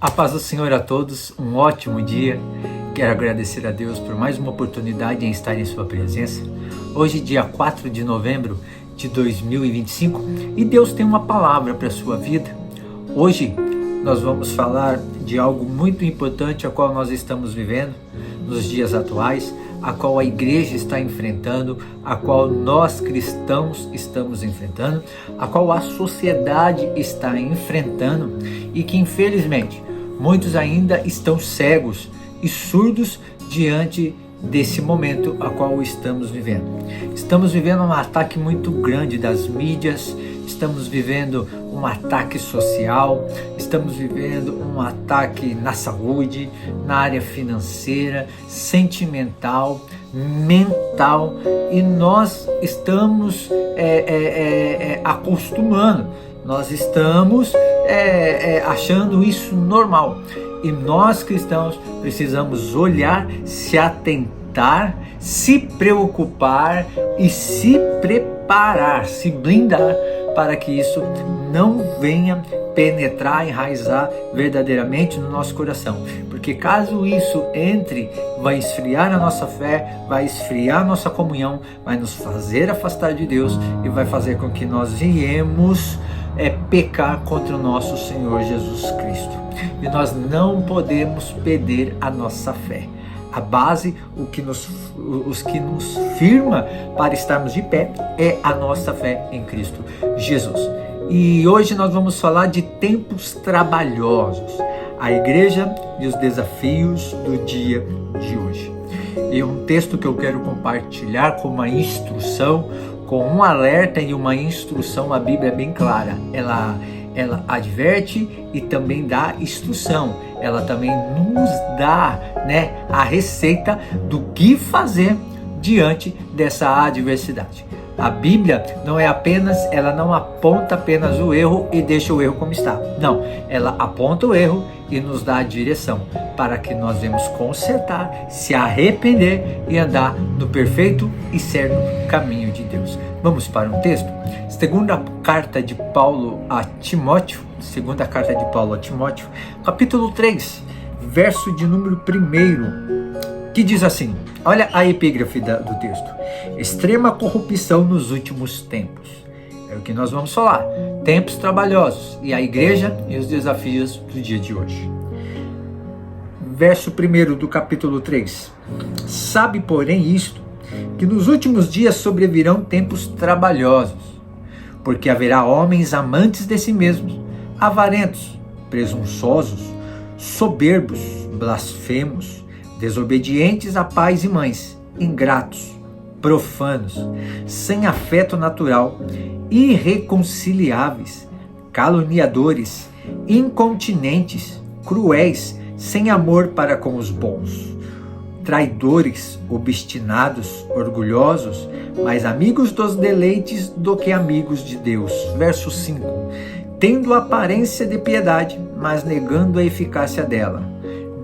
A paz do Senhor a todos, um ótimo dia. Quero agradecer a Deus por mais uma oportunidade em estar em sua presença. Hoje, dia 4 de novembro de 2025, e Deus tem uma palavra para a sua vida. Hoje nós vamos falar de algo muito importante a qual nós estamos vivendo nos dias atuais, a qual a igreja está enfrentando, a qual nós cristãos estamos enfrentando, a qual a sociedade está enfrentando e que infelizmente muitos ainda estão cegos e surdos diante desse momento a qual estamos vivendo. Estamos vivendo um ataque muito grande das mídias, estamos vivendo um ataque social, estamos vivendo um ataque na saúde, na área financeira, sentimental, mental, e nós estamos acostumando, nós estamos achando isso normal. E nós cristãos precisamos olhar, se atentar, se preocupar e se preparar, se blindar para que isso não venha penetrar, enraizar verdadeiramente no nosso coração. Porque caso isso entre, vai esfriar a nossa fé, vai esfriar a nossa comunhão, vai nos fazer afastar de Deus e vai fazer com que nós viemos pecar contra o nosso Senhor Jesus Cristo. E nós não podemos perder a nossa fé. A base, os que nos firma para estarmos de pé é a nossa fé em Cristo Jesus. E hoje nós vamos falar de tempos trabalhosos, a igreja e os desafios do dia de hoje. E um texto que eu quero compartilhar com uma instrução, com um alerta e uma instrução. A Bíblia é bem clara, ela adverte e também dá instrução, ela também nos dá, a receita do que fazer diante dessa adversidade. A Bíblia ela não aponta apenas o erro e deixa o erro como está. Não, ela aponta o erro e nos dá a direção para que nós venhamos consertar, se arrepender e andar no perfeito e certo caminho de Deus. Vamos para um texto? Segunda carta de Paulo a Timóteo, capítulo 3, verso de número 1, que diz assim, olha a epígrafe do texto: extrema corrupção nos últimos tempos. É o que nós vamos falar, tempos trabalhosos, e a igreja e os desafios do dia de hoje. Verso 1 do capítulo 3, sabe porém isto, que nos últimos dias sobrevirão tempos trabalhosos, porque haverá homens amantes de si mesmos, avarentos, presunçosos, soberbos, blasfemos, desobedientes a pais e mães, ingratos, profanos, sem afeto natural, irreconciliáveis, caluniadores, incontinentes, cruéis, sem amor para com os bons, traidores, obstinados, orgulhosos, mais amigos dos deleites do que amigos de Deus. Verso 5, tendo aparência de piedade, mas negando a eficácia dela.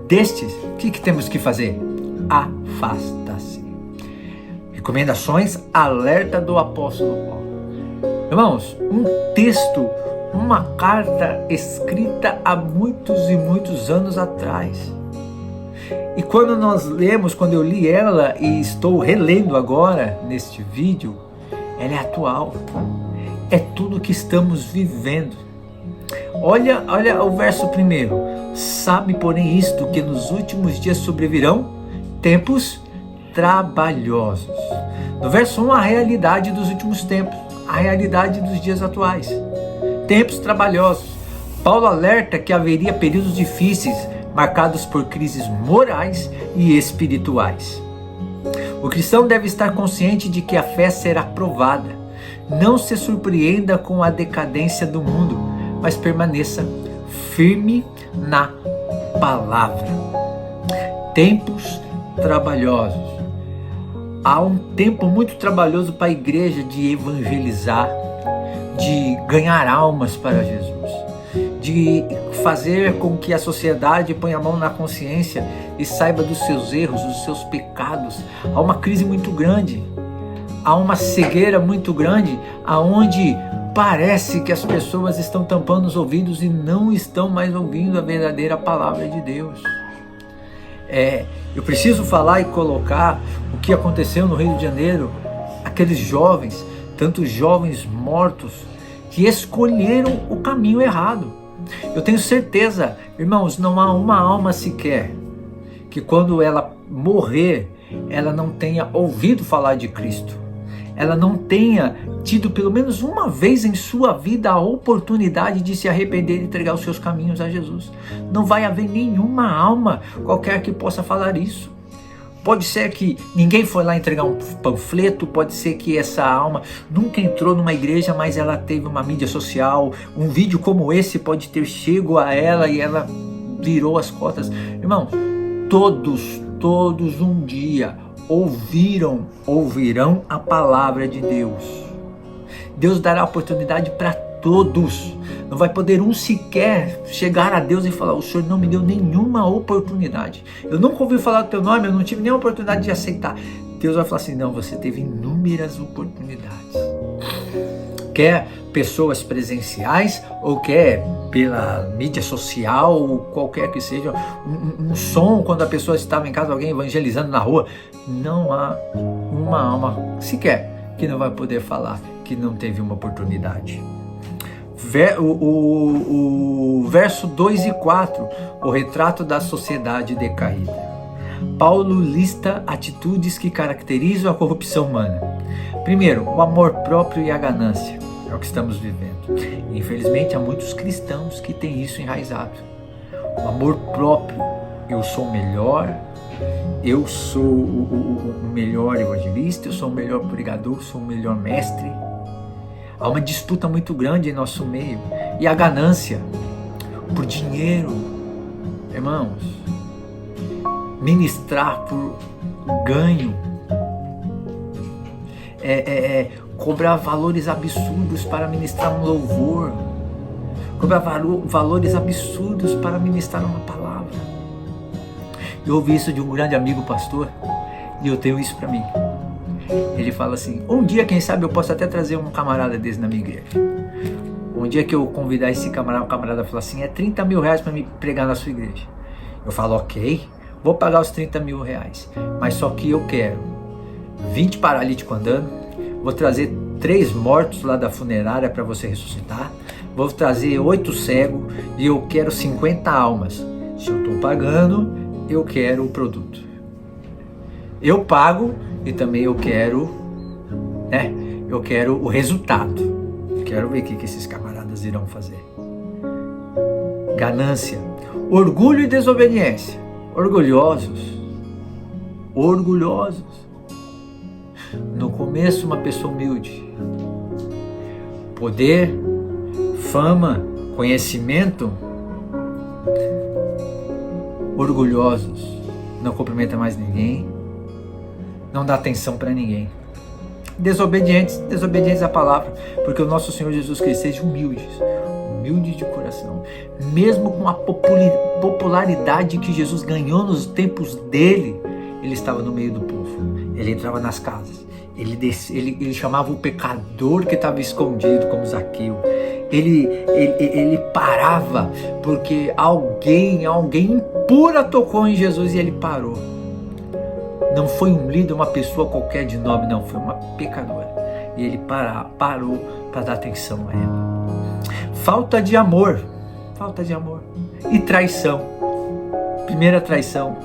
Destes, o que temos que fazer? Afasta-se. Recomendações, alerta do apóstolo Paulo. Irmãos, um texto, uma carta escrita há muitos e muitos anos atrás. E quando eu li ela e estou relendo agora neste vídeo, ela é atual. É tudo que estamos vivendo. Olha o verso 1. Sabe, porém, isto, que nos últimos dias sobrevirão tempos trabalhosos. No verso 1, a realidade dos últimos tempos, a realidade dos dias atuais. Tempos trabalhosos. Paulo alerta que haveria períodos difíceis, marcados por crises morais e espirituais. O cristão deve estar consciente de que a fé será provada. Não se surpreenda com a decadência do mundo, mas permaneça firme na palavra. Tempos trabalhosos. Há um tempo muito trabalhoso para a igreja de evangelizar, de ganhar almas para Jesus, de fazer com que a sociedade ponha a mão na consciência e saiba dos seus erros, dos seus pecados. Há uma crise muito grande, há uma cegueira muito grande, aonde Parece que as pessoas estão tampando os ouvidos e não estão mais ouvindo a verdadeira palavra de Deus. Eu preciso falar e colocar o que aconteceu no Rio de Janeiro. Aqueles jovens, tantos jovens mortos, que escolheram o caminho errado. Eu tenho certeza, irmãos, não há uma alma sequer que quando ela morrer, ela não tenha ouvido falar de Cristo. Ela não tenha tido pelo menos uma vez em sua vida a oportunidade de se arrepender e entregar os seus caminhos a Jesus. Não vai haver nenhuma alma qualquer que possa falar isso. Pode ser que ninguém foi lá entregar um panfleto, pode ser que essa alma nunca entrou numa igreja, mas ela teve uma mídia social, um vídeo como esse pode ter chego a ela e ela virou as costas. Irmão, todos um dia ouvirão a palavra de Deus. Deus dará oportunidade para todos. Não vai poder um sequer chegar a Deus e falar: o Senhor não me deu nenhuma oportunidade. Eu nunca ouvi falar do teu nome, eu não tive nenhuma oportunidade de aceitar. Deus vai falar assim: não, você teve inúmeras oportunidades. Quer pessoas presenciais ou quer pela mídia social, ou qualquer que seja, um som quando a pessoa estava em casa, alguém evangelizando na rua. Não há uma alma sequer que não vai poder falar que não teve uma oportunidade. O verso 2 e 4, o retrato da sociedade decaída. Paulo lista atitudes que caracterizam a corrupção humana. Primeiro, o amor próprio e a ganância. É o que estamos vivendo. Infelizmente, há muitos cristãos que têm isso enraizado. O amor próprio. Eu sou o melhor, eu sou o melhor evangelista, eu sou o melhor pregador, eu sou o melhor mestre. Há uma disputa muito grande em nosso meio. E a ganância por dinheiro. Irmãos, ministrar por ganho. Cobrar valores absurdos para ministrar um louvor. Cobrar valores absurdos para ministrar uma palavra. Eu ouvi isso de um grande amigo pastor e eu tenho isso para mim. Ele fala assim: um dia, quem sabe, eu posso até trazer um camarada desse na minha igreja. Um dia que eu convidar esse camarada, o camarada fala assim: é 30 mil reais para me pregar na sua igreja. Eu falo: ok, vou pagar os 30 mil reais, mas só que eu quero 20 paralíticos andando, vou trazer 3 mortos lá da funerária para você ressuscitar, vou trazer 8 cegos e eu quero 50 almas. Se eu estou pagando, eu quero o produto. Eu pago e também eu quero o resultado. Quero ver o que esses camaradas irão fazer. Ganância, orgulho e desobediência. Orgulhosos. No começo, uma pessoa humilde. Poder, fama, conhecimento. Orgulhosos. Não cumprimenta mais ninguém. Não dá atenção para ninguém. Desobedientes à palavra. Porque o nosso Senhor Jesus Cristo seja humilde de coração. Mesmo com a popularidade que Jesus ganhou nos tempos dele, ele estava no meio do povo. Ele entrava nas casas. Ele chamava o pecador que estava escondido, como Zaqueu. Ele parava porque alguém impura tocou em Jesus e ele parou. Não foi um líder, uma pessoa qualquer de nome, não. Foi uma pecadora. E ele parou para dar atenção a ela. Falta de amor. E traição. Primeira traição.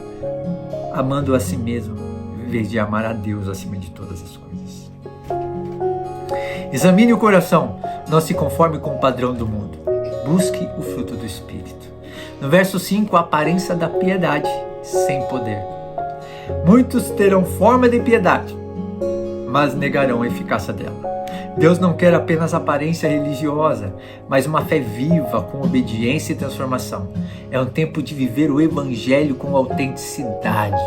Amando a si mesmo, em vez de amar a Deus acima de todas as coisas. Examine o coração. Não se conforme com o padrão do mundo. Busque o fruto do Espírito. No verso 5, a aparência da piedade sem poder. Muitos terão forma de piedade, mas negarão a eficácia dela. Deus não quer apenas aparência religiosa, mas uma fé viva, com obediência e transformação. É um tempo de viver o Evangelho com autenticidade.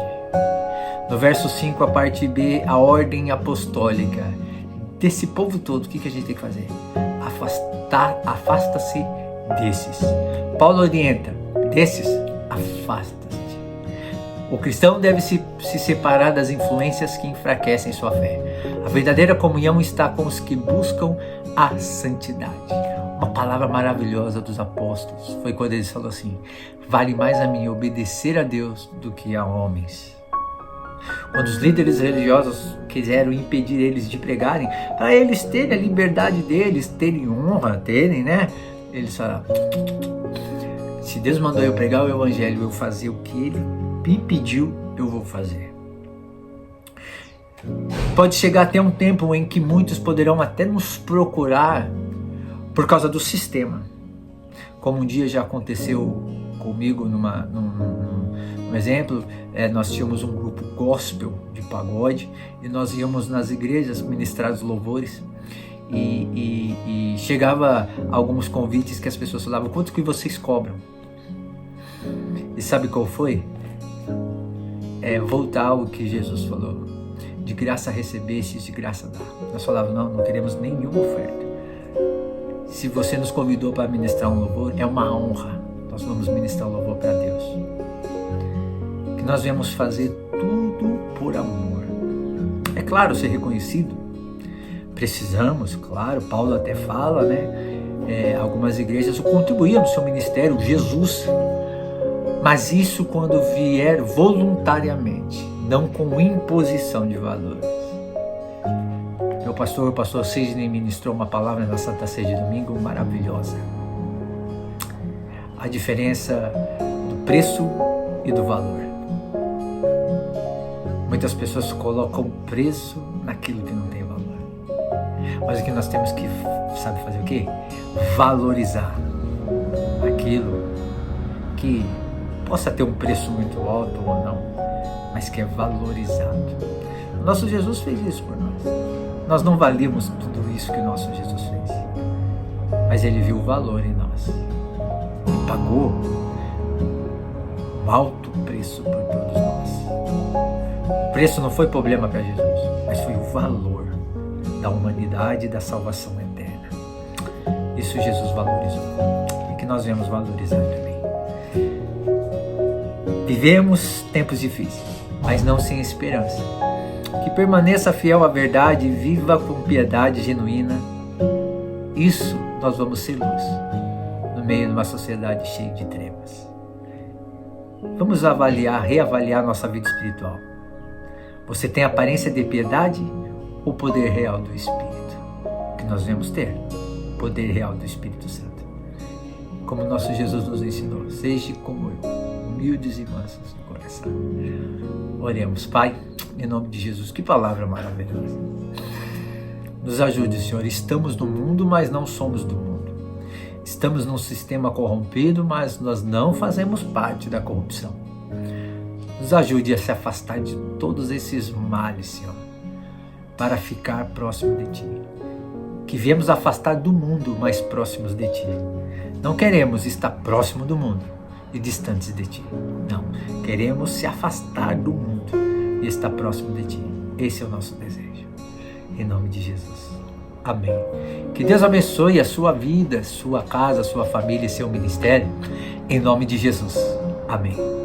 No verso 5, a parte B, a ordem apostólica. Desse povo todo, o que a gente tem que fazer? Afasta-se desses. Paulo orienta: desses, afasta-se. O cristão deve se separar das influências que enfraquecem sua fé. A verdadeira comunhão está com os que buscam a santidade. Uma palavra maravilhosa dos apóstolos foi quando eles falaram assim: vale mais a mim obedecer a Deus do que a homens. Quando os líderes religiosos quiseram impedir eles de pregarem, para eles terem a liberdade deles, terem honra, né? Eles falaram: se Deus mandou eu pregar o evangelho, eu fazer o que Ele me pediu, eu vou fazer. Pode chegar até um tempo em que muitos poderão até nos procurar por causa do sistema. Como um dia já aconteceu comigo num exemplo, nós tínhamos um grupo gospel de pagode e nós íamos nas igrejas ministrar os louvores e chegava alguns convites que as pessoas falavam: quanto que vocês cobram? E sabe qual foi? Voltar ao que Jesus falou: de graça recebestes, de graça dá. Nós falávamos: não queremos nenhuma oferta. Se você nos convidou para ministrar um louvor, é uma honra. Nós vamos ministrar o louvor para Deus. Que nós viemos fazer tudo por amor. É claro, ser reconhecido. Precisamos, claro, Paulo até fala, né? Algumas igrejas contribuíam no seu ministério, Jesus. Mas isso quando vier voluntariamente, não com imposição de valores. O pastor Sidney ministrou uma palavra na Santa Ceia de domingo maravilhosa. A diferença do preço e do valor. Muitas pessoas colocam preço naquilo que não tem valor. Mas o que nós temos que, sabe fazer o quê? Valorizar aquilo que possa ter um preço muito alto ou não, mas que é valorizado. O nosso Jesus fez isso por nós. Nós não valíamos tudo isso que o nosso Jesus fez, mas Ele viu o valor em nós. Ele pagou um alto preço por todos nós. O preço não foi problema para Jesus, mas foi o valor da humanidade e da salvação eterna. Isso Jesus valorizou e que nós viemos valorizar também. Vivemos tempos difíceis, mas não sem esperança. Que permaneça fiel à verdade e viva com piedade genuína. Isso nós vamos ser luz no meio de uma sociedade cheia de trevas. Vamos reavaliar nossa vida espiritual. Você tem aparência de piedade ou poder real do Espírito? Que nós devemos ter poder real do Espírito Santo. Como nosso Jesus nos ensinou: seja como eu, humildes e mansos no coração. Oremos. Pai, em nome de Jesus, que palavra maravilhosa. Nos ajude, Senhor. Estamos no mundo, mas não somos do mundo. Estamos num sistema corrompido, mas nós não fazemos parte da corrupção. Nos ajude a se afastar de todos esses males, Senhor, para ficar próximo de Ti. Que viemos afastar do mundo, mas próximos de Ti. Não queremos estar próximo do mundo e distantes de Ti. Não, queremos se afastar do mundo e estar próximo de Ti. Esse é o nosso desejo. Em nome de Jesus. Amém. Que Deus abençoe a sua vida, sua casa, sua família e seu ministério. Em nome de Jesus. Amém.